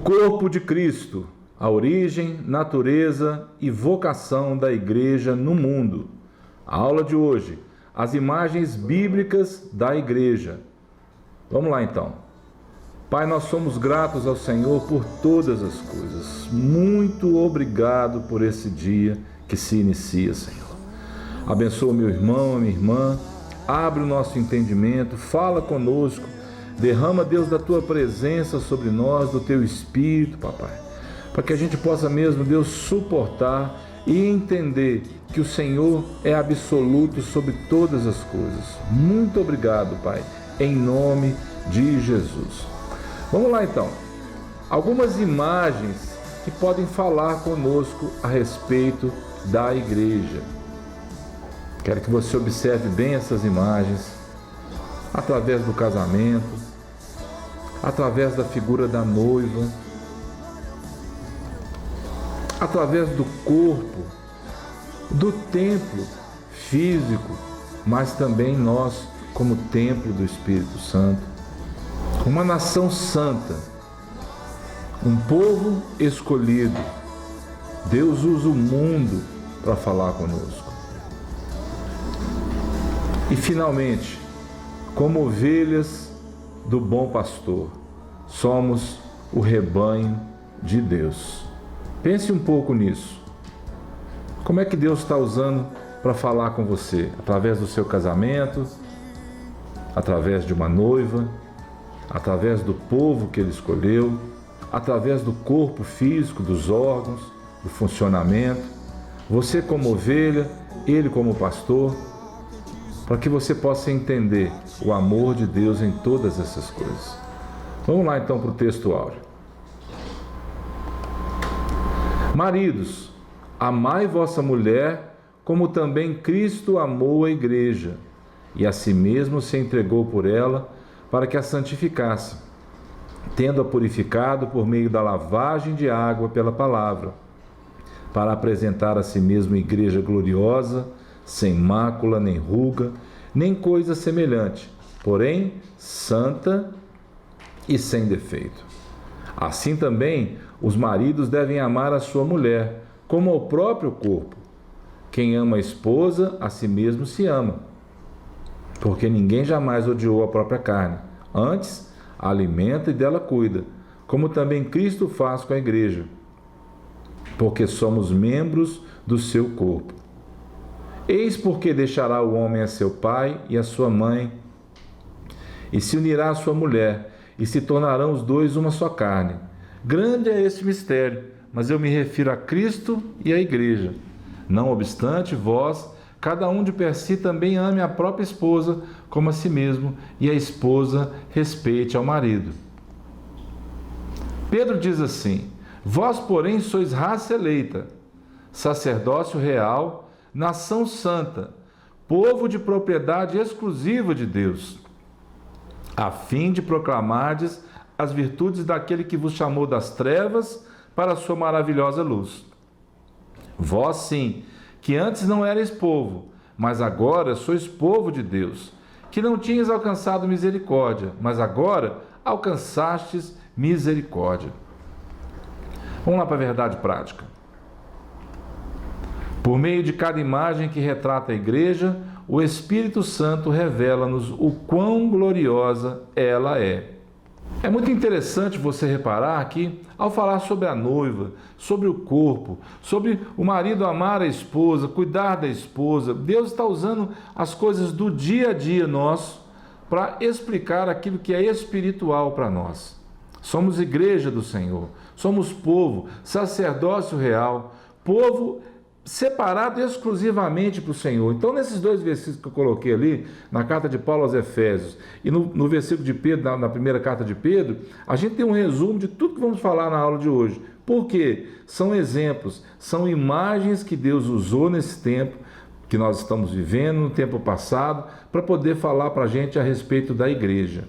Corpo de Cristo, a origem, natureza e vocação da Igreja no mundo. A aula de hoje, as imagens bíblicas da Igreja. Vamos lá então. Pai, nós somos gratos ao Senhor por todas as coisas. Muito obrigado por esse dia que se inicia, Senhor. Abençoa meu irmão, minha irmã, abre o nosso entendimento, fala conosco, derrama, Deus, da Tua presença sobre nós, do Teu Espírito, Papai, para que a gente possa mesmo, Deus, suportar e entender que o Senhor é absoluto sobre todas as coisas. Muito obrigado, Pai, em nome de Jesus. Vamos lá então. Algumas imagens que podem falar conosco a respeito da igreja. Quero que você observe bem essas imagens, através do casamento, através da figura da noiva, através do corpo, do templo físico, mas também nós como templo do Espírito Santo. Uma nação santa, um povo escolhido. Deus usa o mundo para falar conosco. E finalmente, como ovelhas do bom pastor, somos o rebanho de Deus. Pense um pouco nisso. Como é que Deus está usando para falar com você? Através do seu casamento, através de uma noiva, através do povo que Ele escolheu, através do corpo físico, dos órgãos, do funcionamento. Você como ovelha, Ele como pastor, para que você possa entender o amor de Deus em todas essas coisas. Vamos lá então para o texto áureo. Maridos, amai vossa mulher, como também Cristo amou a igreja, e a si mesmo se entregou por ela, para que a santificasse, tendo-a purificado por meio da lavagem de água pela palavra, para apresentar a si mesmo igreja gloriosa, sem mácula, nem ruga, nem coisa semelhante, porém santa e sem defeito. Assim também os maridos devem amar a sua mulher, como ao próprio corpo. Quem ama a esposa, a si mesmo se ama, porque ninguém jamais odiou a própria carne, antes a alimenta e dela cuida, como também Cristo faz com a igreja, porque somos membros do seu corpo. Eis porque deixará o homem a seu pai e a sua mãe, e se unirá à sua mulher, e se tornarão os dois uma só carne. Grande é esse mistério, mas eu me refiro a Cristo e à igreja. Não obstante, vós, cada um de per si, também ame a própria esposa como a si mesmo, e a esposa respeite ao marido. Pedro diz assim: vós, porém, sois raça eleita, sacerdócio real, nação santa, povo de propriedade exclusiva de Deus, a fim de proclamardes as virtudes daquele que vos chamou das trevas para a sua maravilhosa luz. Vós sim, que antes não erais povo, mas agora sois povo de Deus, que não tinhas alcançado misericórdia, mas agora alcançastes misericórdia. Vamos lá para a verdade prática. Por meio de cada imagem que retrata a igreja, o Espírito Santo revela-nos o quão gloriosa ela é. É muito interessante você reparar que, ao falar sobre a noiva, sobre o corpo, sobre o marido amar a esposa, cuidar da esposa, Deus está usando as coisas do dia a dia nosso para explicar aquilo que é espiritual para nós. Somos igreja do Senhor, somos povo, sacerdócio real, povo separado exclusivamente para o Senhor. Então, nesses dois versículos que eu coloquei ali, na carta de Paulo aos Efésios e no versículo de Pedro, na primeira carta de Pedro, a gente tem um resumo de tudo que vamos falar na aula de hoje. Por quê? São exemplos, são imagens que Deus usou nesse tempo que nós estamos vivendo, no tempo passado, para poder falar para a gente a respeito da igreja.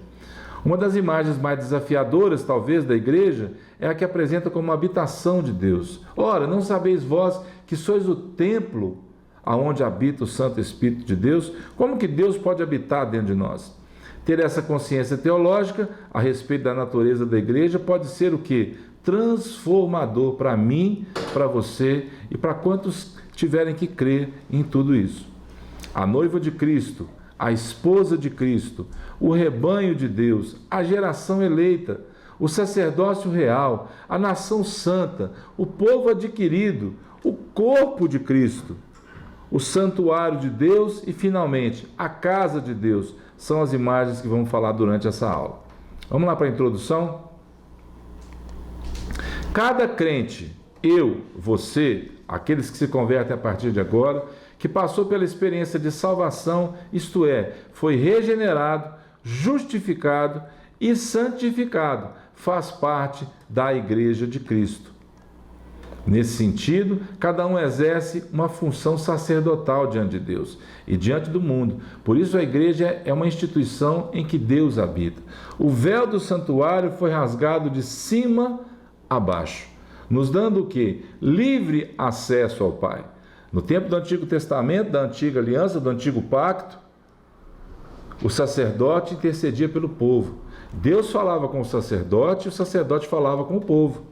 Uma das imagens mais desafiadoras, talvez, da igreja é a que apresenta como uma habitação de Deus. Ora, não sabeis vós que sois o templo aonde habita o Santo Espírito de Deus? Como que Deus pode habitar dentro de nós? Ter essa consciência teológica a respeito da natureza da igreja pode ser o quê? transformador para mim, para você e para quantos tiverem que crer em tudo isso. A noiva de Cristo, a esposa de Cristo, o rebanho de Deus, a geração eleita, o sacerdócio real, a nação santa, o povo adquirido, o corpo de Cristo, o santuário de Deus e, finalmente, a casa de Deus, são as imagens que vamos falar durante essa aula. Vamos lá para a introdução? Cada crente, eu, você, aqueles que se convertem a partir de agora, que passou pela experiência de salvação, isto é, foi regenerado, justificado e santificado, faz parte da Igreja de Cristo. Nesse sentido, cada um exerce uma função sacerdotal diante de Deus e diante do mundo. Por isso a igreja é uma instituição em que Deus habita. O véu do santuário foi rasgado de cima a baixo, nos dando o quê? Livre acesso ao Pai. No tempo do Antigo Testamento, da Antiga Aliança, do Antigo Pacto, o sacerdote intercedia pelo povo. Deus falava com o sacerdote falava com o povo.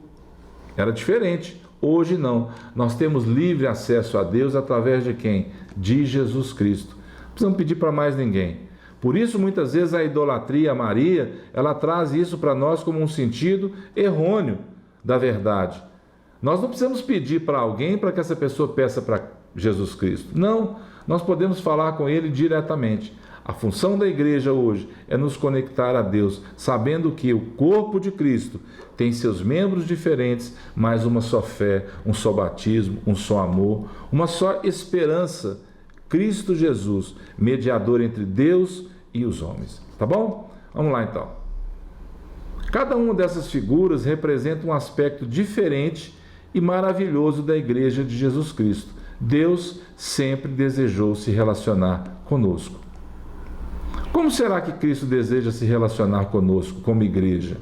Era diferente. Hoje não. Nós temos livre acesso a Deus através de quem? De Jesus Cristo. Não precisamos pedir para mais ninguém. Por isso, muitas vezes, a idolatria a Maria, ela traz isso para nós como um sentido errôneo da verdade. Nós não precisamos pedir para alguém para que essa pessoa peça para Jesus Cristo. Não, nós podemos falar com Ele diretamente. A função da igreja hoje é nos conectar a Deus, sabendo que o corpo de Cristo tem seus membros diferentes, mas uma só fé, um só batismo, um só amor, uma só esperança. Cristo Jesus, mediador entre Deus e os homens. Tá bom? Vamos lá então. Cada uma dessas figuras representa um aspecto diferente e maravilhoso da igreja de Jesus Cristo. Deus sempre desejou se relacionar conosco. Como será que Cristo deseja se relacionar conosco, como igreja?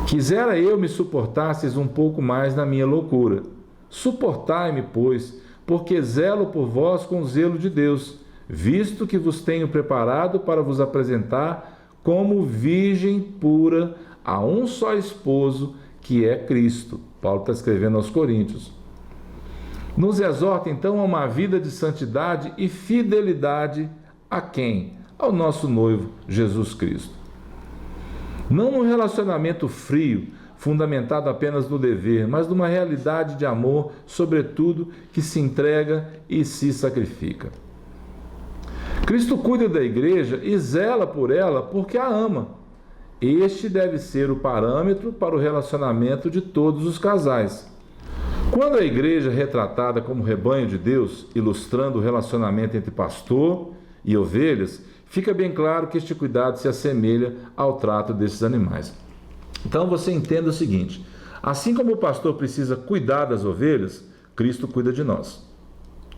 Quisera eu me suportasseis um pouco mais na minha loucura. Suportai-me, pois, porque zelo por vós com o zelo de Deus, visto que vos tenho preparado para vos apresentar como virgem pura a um só esposo, que é Cristo. Paulo está escrevendo aos Coríntios. Nos exorta então a uma vida de santidade e fidelidade a quem? Ao nosso noivo, Jesus Cristo. Não num relacionamento frio, fundamentado apenas no dever, mas numa realidade de amor, sobretudo, que se entrega e se sacrifica. Cristo cuida da igreja e zela por ela porque a ama. Este deve ser o parâmetro para o relacionamento de todos os casais. Quando a igreja é retratada como rebanho de Deus, ilustrando o relacionamento entre pastor e ovelhas, fica bem claro que este cuidado se assemelha ao trato desses animais. Então você entenda o seguinte: assim como o pastor precisa cuidar das ovelhas, Cristo cuida de nós.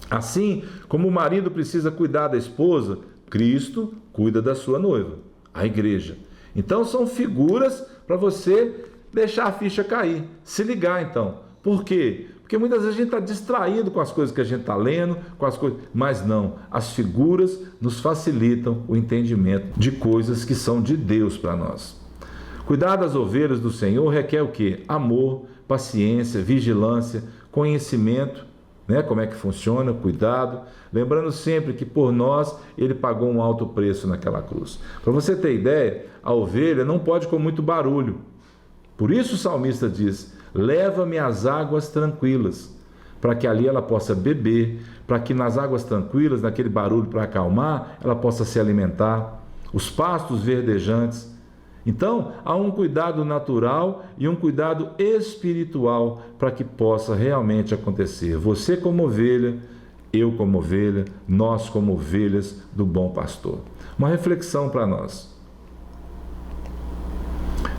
Assim como o marido precisa cuidar da esposa, Cristo cuida da sua noiva, a igreja. Então são figuras para você deixar a ficha cair, se ligar então. Por quê? Porque muitas vezes a gente está distraído com as coisas que a gente está lendo, com as coisas, mas não, as figuras nos facilitam o entendimento de coisas que são de Deus para nós. Cuidar das ovelhas do Senhor requer o quê? Amor, paciência, vigilância, conhecimento, né? Como é que funciona, cuidado, lembrando sempre que por nós Ele pagou um alto preço naquela cruz. Para você ter ideia, a ovelha não pode com muito barulho. Por isso o salmista diz: leva-me às águas tranquilas, para que ali ela possa beber, para que nas águas tranquilas, naquele barulho para acalmar, ela possa se alimentar, os pastos verdejantes. Então, há um cuidado natural e um cuidado espiritual para que possa realmente acontecer. Você como ovelha, eu como ovelha, nós como ovelhas do bom pastor. Uma reflexão para nós.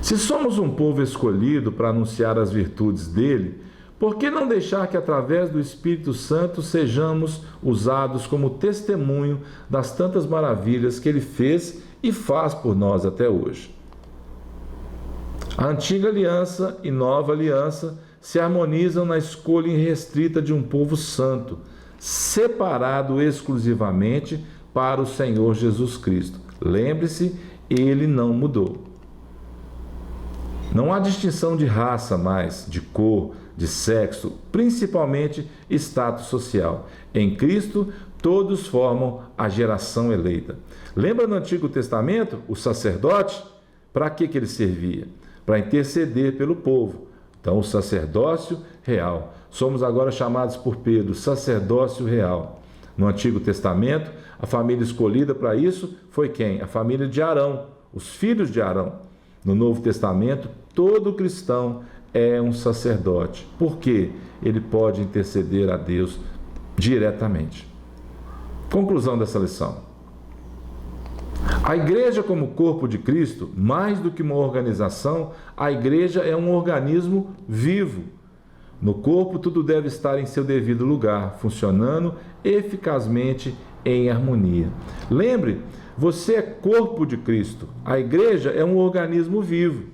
Se somos um povo escolhido para anunciar as virtudes dele, por que não deixar que através do Espírito Santo sejamos usados como testemunho das tantas maravilhas que ele fez e faz por nós até hoje? A antiga aliança e nova aliança se harmonizam na escolha irrestrita de um povo santo, separado exclusivamente para o Senhor Jesus Cristo. Lembre-se, ele não mudou. Não há distinção de raça mais, de cor, de sexo, principalmente status social. Em Cristo, todos formam a geração eleita. Lembra no Antigo Testamento, o sacerdote? Para que ele servia? Para interceder pelo povo. Então, o sacerdócio real. Somos agora chamados por Pedro, sacerdócio real. No Antigo Testamento, a família escolhida para isso foi quem? A família de Arão, os filhos de Arão. No Novo Testamento, todo cristão é um sacerdote. Por quê? Ele pode interceder a Deus diretamente. Conclusão dessa lição. A igreja como corpo de Cristo, mais do que uma organização, a igreja é um organismo vivo. No corpo, tudo deve estar em seu devido lugar, funcionando eficazmente em harmonia. Lembre, você é corpo de Cristo. A igreja é um organismo vivo.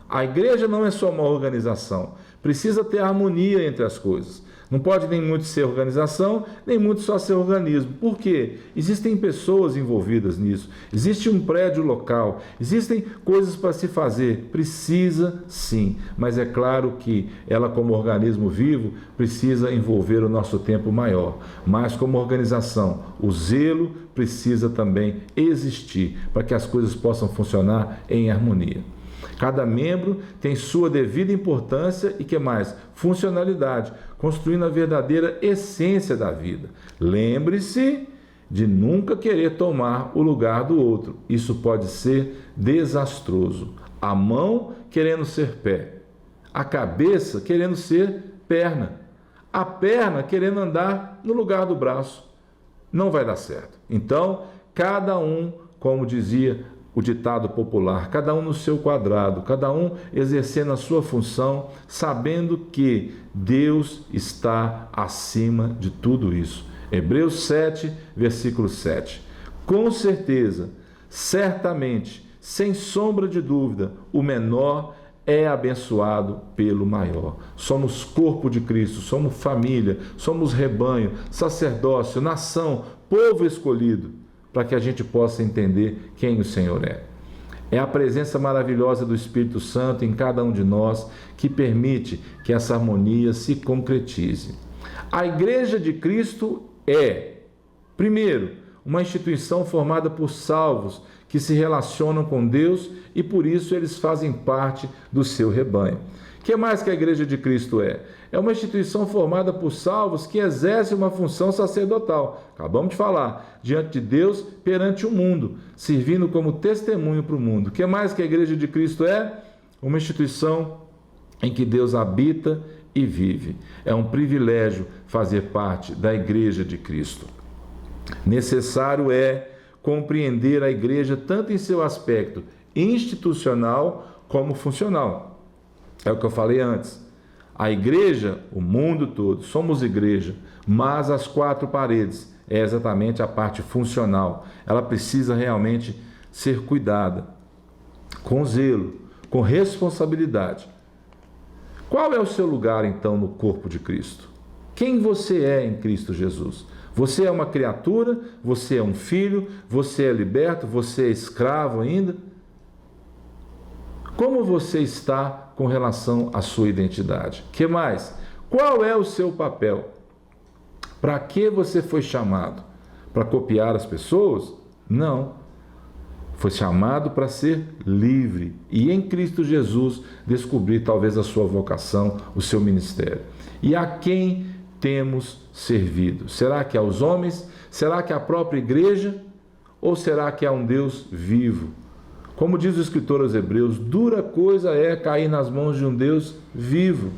A igreja não é só uma organização. Precisa ter harmonia entre as coisas. Não pode nem muito ser organização, nem muito só ser organismo. Por quê? Existem pessoas envolvidas nisso. Existe um prédio local. Existem coisas para se fazer. Precisa sim. Mas é claro que ela, como organismo vivo, precisa envolver o nosso tempo maior. Mas como organização, o zelo precisa também existir para que as coisas possam funcionar em harmonia. Cada membro tem sua devida importância e, que mais? Funcionalidade, construindo a verdadeira essência da vida. Lembre-se de nunca querer tomar o lugar do outro. Isso pode ser desastroso. A mão querendo ser pé, a cabeça querendo ser perna, a perna querendo andar no lugar do braço. Não vai dar certo. Então, cada um, como dizia o ditado popular, cada um no seu quadrado, cada um exercendo a sua função, sabendo que Deus está acima de tudo isso. Hebreus 7, versículo 7. Com certeza, certamente, sem sombra de dúvida, o menor é abençoado pelo maior. Somos corpo de Cristo, somos família, somos rebanho, sacerdócio, nação, povo escolhido, para que a gente possa entender quem o Senhor é. É a presença maravilhosa do Espírito Santo em cada um de nós que permite que essa harmonia se concretize. A Igreja de Cristo é, primeiro, uma instituição formada por salvos que se relacionam com Deus e por isso eles fazem parte do seu rebanho. O que mais que a Igreja de Cristo é? É uma instituição formada por salvos que exerce uma função sacerdotal. Acabamos de falar, diante de Deus, perante o mundo, servindo como testemunho para o mundo. O que mais que a Igreja de Cristo é? Uma instituição em que Deus habita e vive. É um privilégio fazer parte da Igreja de Cristo. Necessário é compreender a Igreja tanto em seu aspecto institucional como funcional. É o que eu falei antes. A igreja, o mundo todo, somos igreja, mas as quatro paredes é exatamente a parte funcional. Ela precisa realmente ser cuidada, com zelo, com responsabilidade. Qual é o seu lugar, então, no corpo de Cristo? Quem você é em Cristo Jesus? Você é uma criatura? Você é um filho? Você é liberto? Você é escravo ainda? Como você está com relação à sua identidade? Que mais? Qual é o seu papel? Para que você foi chamado? Para copiar as pessoas? Não. Foi chamado para ser livre e em Cristo Jesus descobrir talvez a sua vocação, o seu ministério. E a quem temos servido? Será que aos homens? Será que à própria igreja? Ou será que a um Deus vivo? Como diz o escritor aos Hebreus, dura coisa é cair nas mãos de um Deus vivo.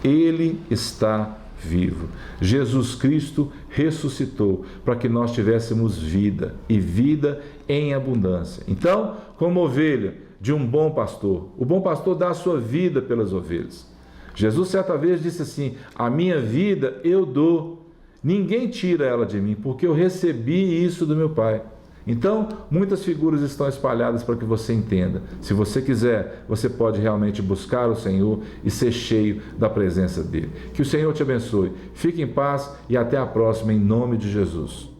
Ele está vivo. Jesus Cristo ressuscitou para que nós tivéssemos vida e vida em abundância. Então, como ovelha de um bom pastor, o bom pastor dá a sua vida pelas ovelhas. Jesus certa vez disse assim: a minha vida eu dou, ninguém tira ela de mim, porque eu recebi isso do meu Pai. Então, muitas figuras estão espalhadas para que você entenda. Se você quiser, você pode realmente buscar o Senhor e ser cheio da presença dEle. Que o Senhor te abençoe. Fique em paz e até a próxima, em nome de Jesus.